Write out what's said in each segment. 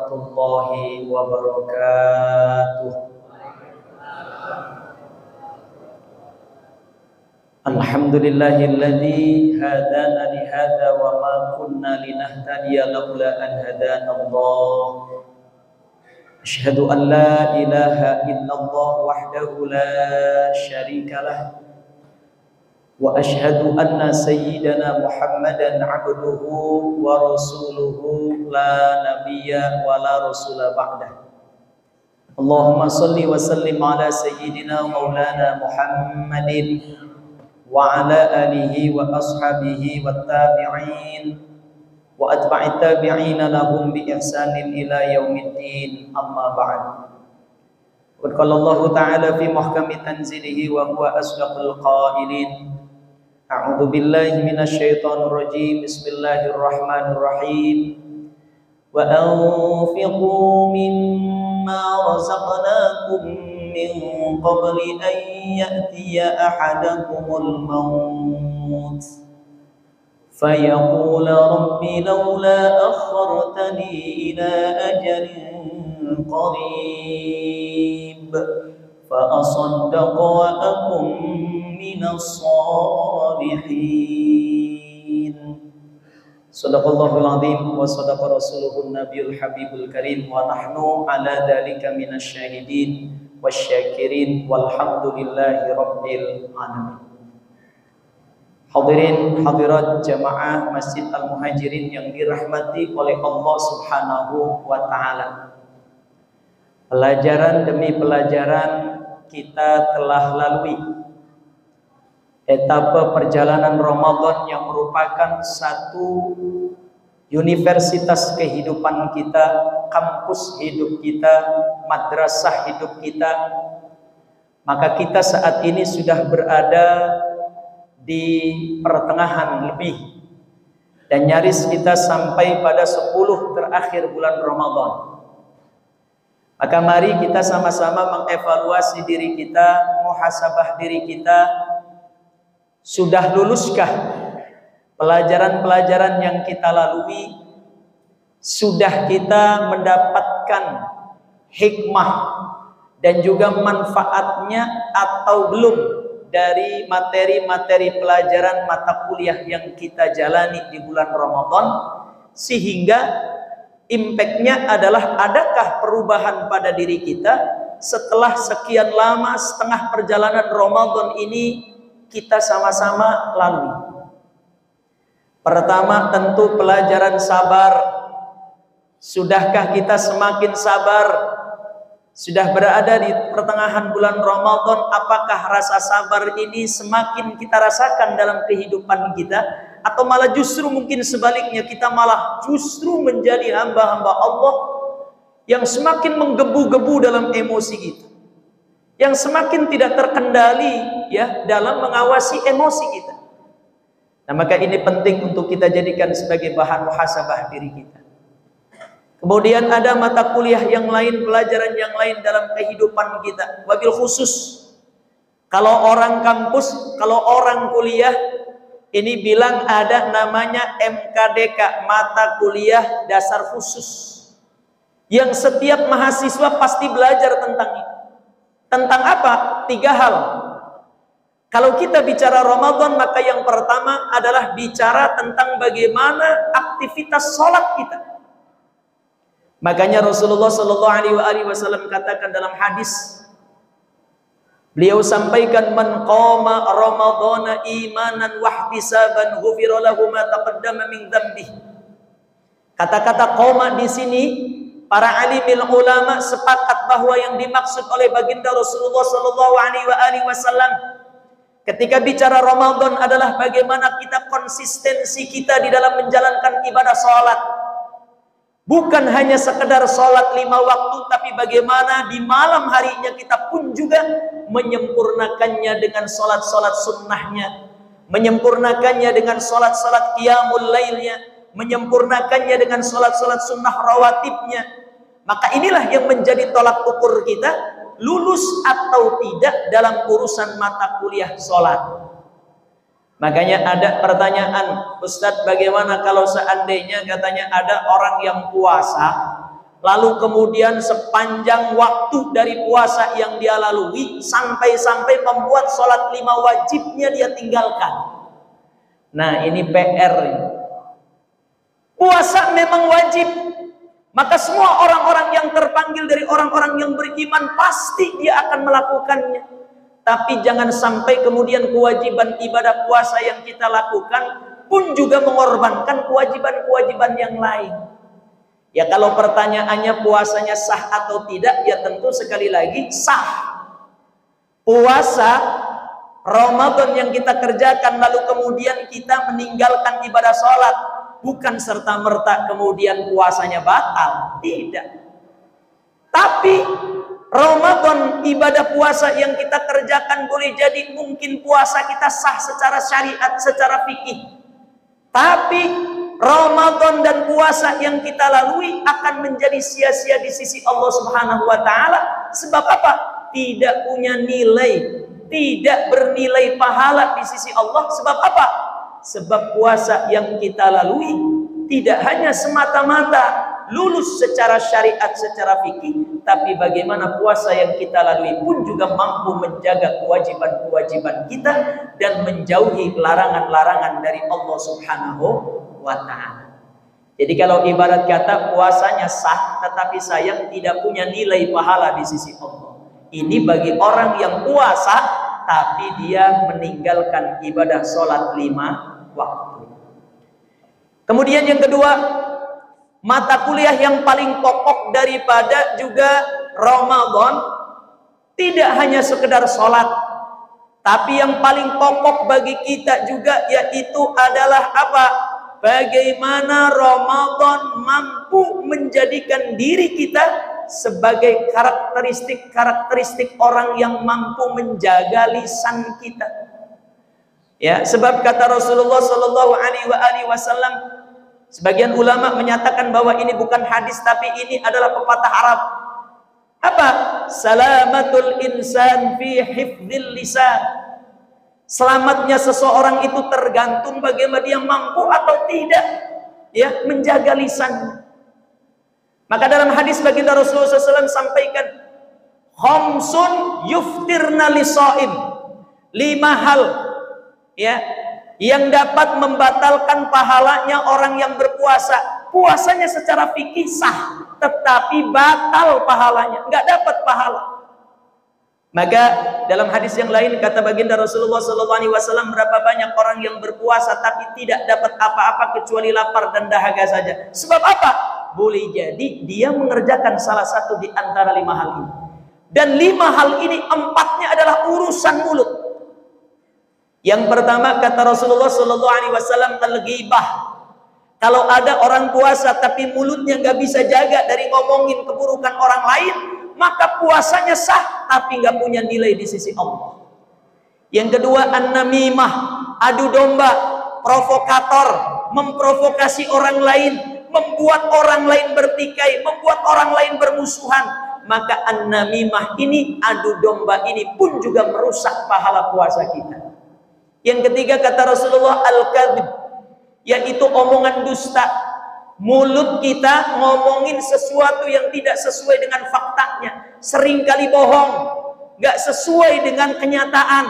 warahmatullahi wabarakatuh. Alhamdulillahilladzi hadana li hadza wa ma kunna linahtadiya laula an hadana Allah. Asyhadu an la ilaha illallah wahdahu la syarikalah wa asyhadu anna sayyidana Muhammadan abduhu wa rasuluhu la nabiyya wa la rasula ba'dah. Allahumma salli wa sallim ala sayyidina maulana Muhammadin wa ala alihi wa ashabihi wa tabi'in wa atba'it tabi'ina lahum bi ihsanin ila yaumiddin, amma ba'd. Qad qala Allah ta'ala fi muhkami tanzilihi wa huwa asdaqul qailin. A'udzu billahi minasy syaithanir rajim. Bismillahirrahmanirrahim. Wa anfiqu mimma razaqnakum min qabli an ya'tiya ahadakumul maut fayaqula rabbi laula akhartani ila ajalin qarib fa asaddaqa wa akum minas salihin. Shadaqallahul azim wa sadaqa rasuluhun nabiyul habibul karim wa nahnu ala dzalika minasyahidin wasyakirin walhamdulillahi rabbil alamin. Hadirin hadirat jamaah Masjid Al-Muhajirin yang dirahmati oleh Allah Subhanahu wa taala. Pelajaran demi pelajaran kita telah lalui etapa perjalanan Ramadan yang merupakan satu universitas kehidupan kita, kampus hidup kita, madrasah hidup kita. Maka kita saat ini sudah berada di pertengahan lebih, dan nyaris kita sampai pada 10 terakhir bulan Ramadan. Maka mari kita sama-sama mengevaluasi diri kita, muhasabah diri kita. Sudah luluskah pelajaran-pelajaran yang kita lalui? Sudah kita mendapatkan hikmah dan juga manfaatnya atau belum dari materi-materi pelajaran mata kuliah yang kita jalani di bulan Ramadan, sehingga impactnya adalah adakah perubahan pada diri kita setelah sekian lama setengah perjalanan Ramadan ini kita sama-sama lalui. Pertama tentu pelajaran sabar. Sudahkah kita semakin sabar? Sudah berada di pertengahan bulan Ramadan, apakah rasa sabar ini semakin kita rasakan dalam kehidupan kita? Atau malah justru mungkin sebaliknya, kita malah justru menjadi hamba-hamba Allah yang semakin menggebu-gebu dalam emosi kita, yang semakin tidak terkendali ya dalam mengawasi emosi kita. Nah, maka ini penting untuk kita jadikan sebagai bahan muhasabah diri kita. Kemudian ada mata kuliah yang lain, pelajaran yang lain dalam kehidupan kita. Wabil khusus, kalau orang kampus, kalau orang kuliah, ini bilang ada namanya MKDK, mata kuliah dasar khusus, yang setiap mahasiswa pasti belajar tentang ini. Tentang apa? 3 hal. Kalau kita bicara Ramadan, maka yang pertama adalah bicara tentang bagaimana aktivitas sholat kita. Makanya Rasulullah Shallallahu Alaihi Wasallam katakan dalam hadis, beliau sampaikan, man qama ramadhana imanan wahtisaban ghufira lahu ma taqaddama min dzambihi. Kata-kata qoma di sini para alimil ulama sepakat bahwa yang dimaksud oleh baginda Rasulullah Shallallahu Alaihi Wasallam ketika bicara Ramadan adalah bagaimana kita konsistensi kita di dalam menjalankan ibadah sholat. Bukan hanya sekedar sholat 5 waktu, tapi bagaimana di malam harinya kita pun juga menyempurnakannya dengan sholat-sholat sunnahnya, menyempurnakannya dengan sholat-sholat qiyamul lailnya, menyempurnakannya dengan sholat-sholat sunnah rawatibnya. Maka inilah yang menjadi tolak ukur kita, lulus atau tidak dalam urusan mata kuliah sholat. Makanya ada pertanyaan, Ustadz, bagaimana kalau seandainya katanya ada orang yang puasa lalu kemudian sepanjang waktu dari puasa yang dia lalui sampai-sampai membuat sholat 5 wajibnya dia tinggalkan. Nah, ini PR. Puasa memang wajib, maka semua orang-orang yang terpanggil dari orang-orang yang beriman pasti dia akan melakukannya. Tapi jangan sampai kemudian kewajiban ibadah puasa yang kita lakukan pun juga mengorbankan kewajiban-kewajiban yang lain. Ya, kalau pertanyaannya puasanya sah atau tidak, ya tentu sekali lagi sah. Puasa Ramadan yang kita kerjakan lalu kemudian kita meninggalkan ibadah sholat, bukan serta-merta kemudian puasanya batal, tidak. Tapi Ramadan ibadah puasa yang kita kerjakan boleh jadi mungkin puasa kita sah secara syariat, secara fikih. Tapi Ramadan dan puasa yang kita lalui akan menjadi sia-sia di sisi Allah Subhanahu wa taala. Sebab apa? Tidak punya nilai, tidak bernilai pahala di sisi Allah. Sebab apa? Sebab puasa yang kita lalui tidak hanya semata-mata lulus secara syariat, secara fikih, tapi bagaimana puasa yang kita lalui pun juga mampu menjaga kewajiban-kewajiban kita dan menjauhi larangan-larangan dari Allah Subhanahu wa ta'ala. Jadi kalau ibarat kata puasanya sah, tetapi sayang tidak punya nilai pahala di sisi Allah. Ini bagi orang yang puasa tapi dia meninggalkan ibadah sholat 5 waktu. Kemudian yang kedua, mata kuliah yang paling pokok daripada juga Ramadan tidak hanya sekedar sholat, tapi yang paling pokok bagi kita juga yaitu adalah apa? Bagaimana Ramadan mampu menjadikan diri kita sebagai karakteristik orang yang mampu menjaga lisan kita. Ya, sebab kata Rasulullah Shallallahu Alaihi Wasallam, sebagian ulama menyatakan bahwa ini bukan hadis tapi ini adalah pepatah Arab. Apa? Salamatul insan fi hifdzil lisan. Selamatnya seseorang itu tergantung bagaimana dia mampu atau tidak ya menjaga lisannya. Maka dalam hadis baginda Rasulullah SAW sampaikan, khamsun yuftirna lisaim, 5 hal ya yang dapat membatalkan pahalanya orang yang berpuasa. Puasanya secara fikih sah, tetapi batal pahalanya, nggak dapat pahala. Maka dalam hadis yang lain kata baginda Rasulullah SAW, berapa banyak orang yang berpuasa tapi tidak dapat apa-apa kecuali lapar dan dahaga saja. Sebab apa? Boleh jadi dia mengerjakan salah satu di antara 5 hal ini. Dan 5 hal ini 4-nya adalah urusan mulut. Yang pertama kata Rasulullah SAW, al-ghibah. Kalau ada orang puasa tapi mulutnya nggak bisa jaga dari ngomongin keburukan orang lain, maka puasanya sah tapi nggak punya nilai di sisi Allah. Yang kedua, an-namimah, adu domba, provokator, memprovokasi orang lain, membuat orang lain bertikai, membuat orang lain bermusuhan. Maka an-namimah ini, adu domba ini pun juga merusak pahala puasa kita. Yang ketiga kata Rasulullah, al-kadzib, yaitu omongan dusta. Mulut kita ngomongin sesuatu yang tidak sesuai dengan faktanya, seringkali bohong, nggak sesuai dengan kenyataan,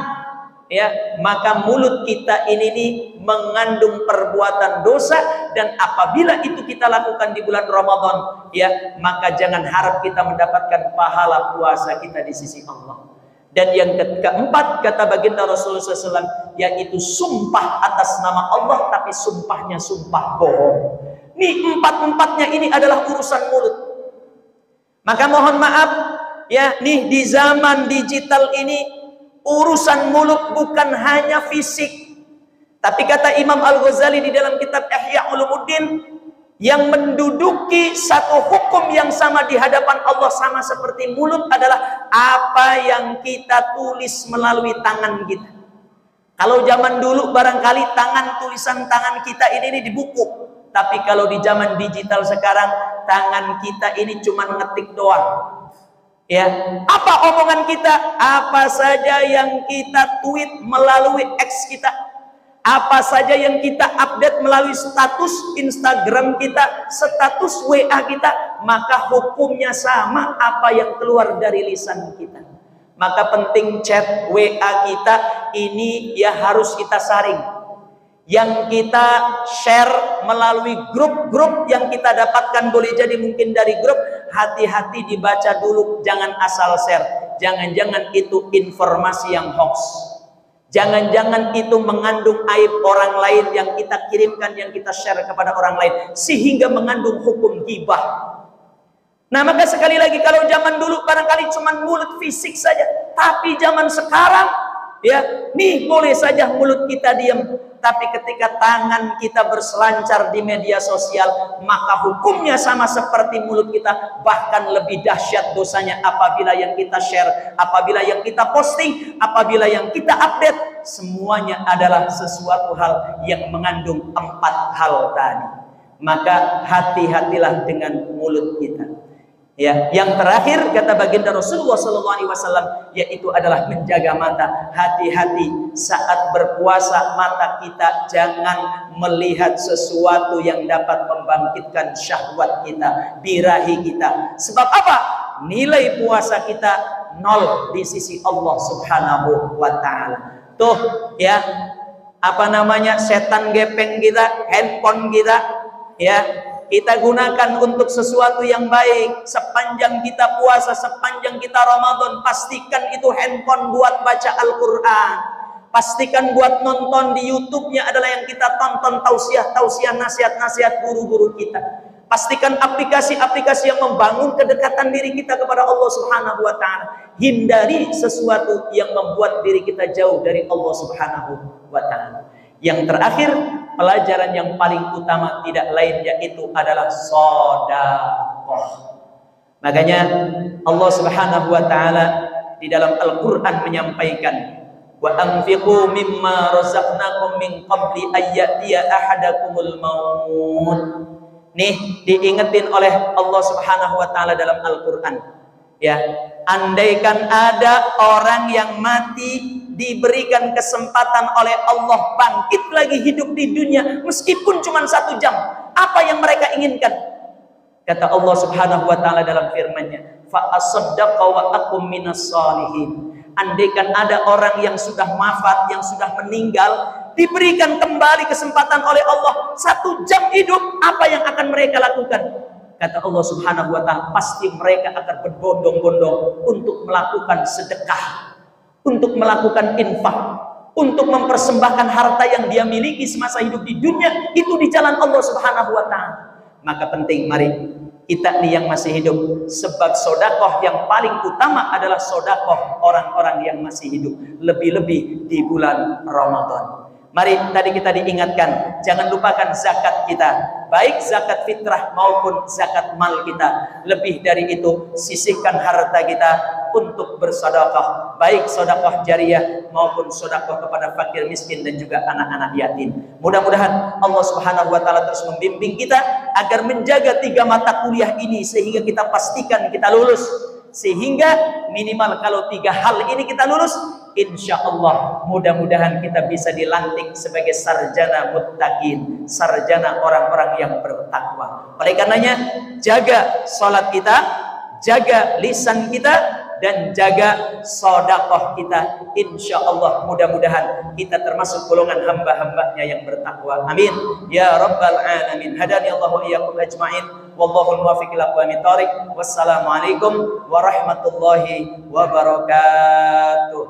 ya. Maka mulut kita ini mengandung perbuatan dosa, dan apabila itu kita lakukan di bulan Ramadan, ya, maka jangan harap kita mendapatkan pahala puasa kita di sisi Allah. Dan yang keempat kata baginda Rasulullah SAW, yaitu sumpah atas nama Allah tapi sumpahnya sumpah bohong. Nih 4-4-nya ini adalah urusan mulut. Maka mohon maaf ya, nih di zaman digital ini urusan mulut bukan hanya fisik. Tapi kata Imam Al-Ghazali di dalam kitab Ihya Ulumuddin, yang menduduki satu hukum yang sama di hadapan Allah sama seperti mulut adalah apa yang kita tulis melalui tangan kita. Kalau zaman dulu barangkali tulisan tangan kita ini di buku. Tapi kalau di zaman digital sekarang, tangan kita ini cuma ngetik doang. Ya, apa omongan kita? Apa saja yang kita tweet melalui X kita? Apa saja yang kita update melalui status Instagram kita, status WA kita, maka hukumnya sama apa yang keluar dari lisan kita. Maka penting chat WA kita ini ya harus kita saring. Yang kita share melalui grup-grup yang kita dapatkan, boleh jadi mungkin dari grup, hati-hati dibaca dulu, jangan asal share. Jangan-jangan itu informasi yang hoax. Jangan-jangan itu mengandung aib orang lain yang kita kirimkan, yang kita share kepada orang lain, sehingga mengandung hukum ghibah. Nah, maka sekali lagi, kalau zaman dulu barangkali cuma mulut fisik saja, tapi zaman sekarang ya, nih boleh saja mulut kita diam, tapi ketika tangan kita berselancar di media sosial, maka hukumnya sama seperti mulut kita, bahkan lebih dahsyat dosanya apabila yang kita share, apabila yang kita posting, apabila yang kita update, semuanya adalah sesuatu hal yang mengandung 4 hal tadi. Maka hati-hatilah dengan mulut kita. Ya, yang terakhir kata baginda Rasulullah SAW, yaitu adalah menjaga mata. Hati-hati saat berpuasa, mata kita jangan melihat sesuatu yang dapat membangkitkan syahwat kita, birahi kita. Sebab apa? Nilai puasa kita 0 di sisi Allah Subhanahu wa Ta'ala. Tuh ya, apa namanya, setan gepeng kita, handphone kita, ya, kita gunakan untuk sesuatu yang baik. Sepanjang kita puasa, sepanjang kita Ramadan, pastikan itu handphone buat baca Al-Quran. Pastikan buat nonton di YouTube-nya adalah yang kita tonton, tausiah-tausiah, nasihat-nasihat guru-guru kita. Pastikan aplikasi-aplikasi yang membangun kedekatan diri kita kepada Allah Subhanahu wa Ta'ala. Hindari sesuatu yang membuat diri kita jauh dari Allah Subhanahu wa Ta'ala. Yang terakhir, pelajaran yang paling utama tidak lain yaitu adalah sedekah. Makanya Allah Subhanahu wa Ta'ala di dalam Al-Qur'an menyampaikan, wa anfiqu mimma razaqnakum min qabli ayyatiya ahadakumul maut. Nih diingetin oleh Allah Subhanahu wa Ta'ala dalam Al-Qur'an. Ya, andaikan ada orang yang mati, diberikan kesempatan oleh Allah bangkit lagi hidup di dunia meskipun cuma 1 jam, apa yang mereka inginkan? Kata Allah Subhanahu wa Ta'ala dalam firman-Nya, fa asaddaqa wa akum minas shalihin. Andaikan ada orang yang sudah wafat, yang sudah meninggal, diberikan kembali kesempatan oleh Allah 1 jam hidup, apa yang akan mereka lakukan? Kata Allah Subhanahu wa Ta'ala, pasti mereka akan berbondong-bondong untuk melakukan sedekah, untuk melakukan infak, untuk mempersembahkan harta yang dia miliki semasa hidup di dunia itu di jalan Allah Subhanahu wa Ta'ala. Maka penting, mari kita nih yang masih hidup, sebab sedekah yang paling utama adalah sedekah orang-orang yang masih hidup, lebih-lebih di bulan Ramadan. Mari tadi kita diingatkan, jangan lupakan zakat kita, baik zakat fitrah maupun zakat mal kita. Lebih dari itu, sisihkan harta kita untuk bersedekah, baik sedekah jariyah maupun sedekah kepada fakir miskin dan juga anak-anak yatim. Mudah-mudahan Allah Subhanahu wa Ta'ala terus membimbing kita agar menjaga 3 mata kuliah ini sehingga kita pastikan kita lulus. Sehingga minimal kalau 3 hal ini kita lulus, insya Allah mudah-mudahan kita bisa dilantik sebagai sarjana muttaqin, sarjana orang-orang yang bertakwa. Oleh karenanya, jaga salat kita, jaga lisan kita, dan jaga sedekah kita. Insya Allah mudah-mudahan kita termasuk golongan hamba-hambanya yang bertakwa. Amin ya rabbal alamin. Hadani Allah wa iyyakum ajma'in. Wallahu muwaffiq ila aqwamit thoriq. Wassalamualaikum warahmatullahi wabarakatuh.